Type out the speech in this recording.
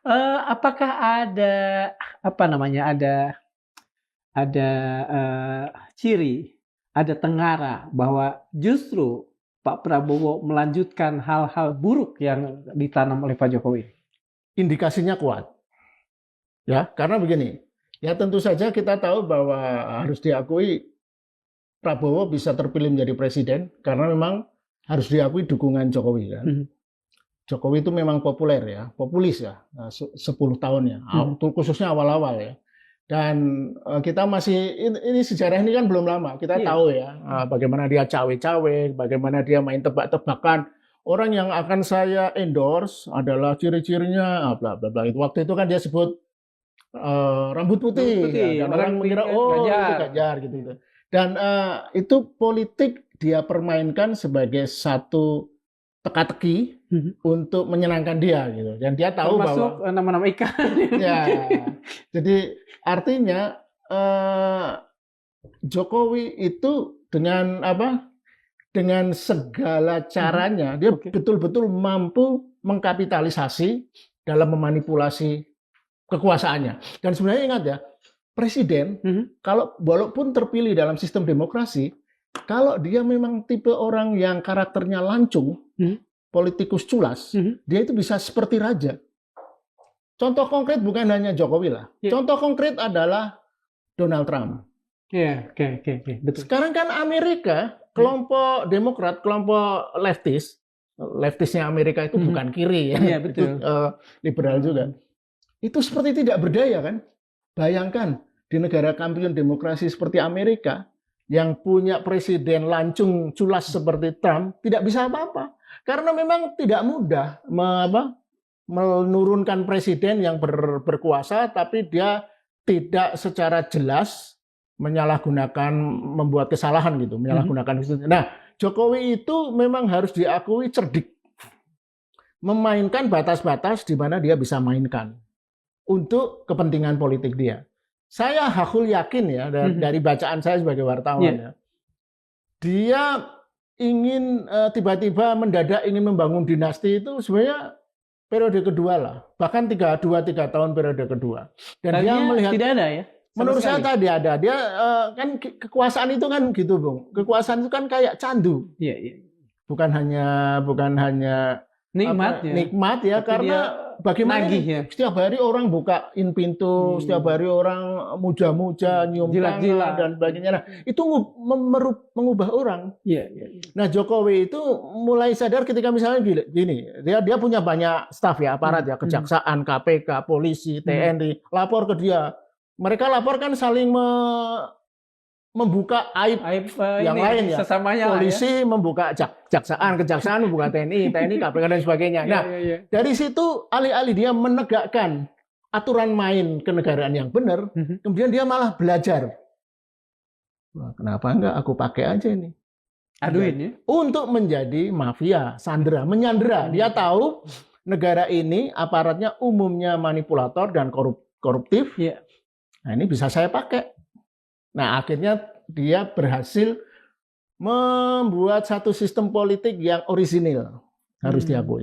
Apakah ada, apa namanya, ada, ciri, ada tengara bahwa justru Pak Prabowo melanjutkan hal-hal buruk yang ditanam oleh Pak Jokowi? Indikasinya kuat. Ya, karena begini, ya tentu saja kita tahu bahwa harus diakui Prabowo bisa terpilih menjadi presiden karena memang harus diakui dukungan Jokowi kan. Jokowi itu memang populer ya, populis ya, 10 tahun ya, khususnya awal-awal ya. Dan kita masih, ini sejarah ini kan belum lama, kita tahu ya bagaimana dia cawe-cawe, bagaimana dia main tebak-tebakan. Orang yang akan saya endorse adalah ciri-cirinya, bla bla bla. Waktu itu kan dia sebut rambut putih, ya, dan orang mengira oh itu Ganjar gitu. Dan itu politik dia permainkan sebagai satu teka-teki untuk menyenangkan dia gitu. Dan dia tahu termasuk bahwa nama-nama ikan. Ya, jadi artinya Jokowi itu dengan apa? Dengan segala caranya dia betul-betul mampu mengkapitalisasi dalam memanipulasi kekuasaannya. Dan sebenarnya ingat ya, presiden kalau walaupun terpilih dalam sistem demokrasi, kalau dia memang tipe orang yang karakternya lancung, politikus culas, dia itu bisa seperti raja. Contoh konkret bukan hanya Jokowi lah. Contoh konkret adalah Donald Trump. Betul. Sekarang kan Amerika, kelompok Demokrat, kelompok leftisnya Amerika itu bukan kiri ya, betul. Itu liberal juga. Itu seperti tidak berdaya kan? Bayangkan di negara kampiun demokrasi seperti Amerika yang punya presiden lancung culas seperti Trump tidak bisa apa-apa karena memang tidak mudah menurunkan presiden yang berkuasa, tapi dia tidak secara jelas menyalahgunakan, membuat kesalahan gitu, menyalahgunakan itu. Nah, Jokowi itu memang harus diakui cerdik, memainkan batas-batas di mana dia bisa mainkan untuk kepentingan politik dia. Saya hakul yakin ya dari bacaan saya sebagai wartawan ya, dia ingin tiba-tiba mendadak ingin membangun dinasti itu sebenarnya periode kedua lah, bahkan 3 tahun periode kedua. Dan tadinya dia melihat tidak ada ya. Menurut saya tadi ada. Dia kan kekuasaan itu kan gitu, Bung. Kekuasaan itu kan kayak candu. Bukan hanya nikmat ya, karena bagaimana setiap hari orang bukain pintu, setiap hari orang muja-muja, nyium tangan dan sebagainya. Nah, itu mengubah orang. Nah, Jokowi itu mulai sadar ketika misalnya gini, dia punya banyak staf ya, aparat ya, kejaksaan, KPK, polisi, TNI, lapor ke dia. Mereka laporkan saling membuka aib yang lain ya. Polisi membuka kejaksaan membuka TNI, KPK dan sebagainya. Nah, dari situ alih-alih dia menegakkan aturan main kenegaraan yang benar, kemudian dia malah belajar. Wah, kenapa enggak aku pakai aja ini? Aduin ya. Untuk menjadi mafia, menyandera. Dia tahu negara ini aparatnya umumnya manipulator dan koruptif. Nah, ini bisa saya pakai. Nah, akhirnya dia berhasil membuat satu sistem politik yang orisinil, harus diakui.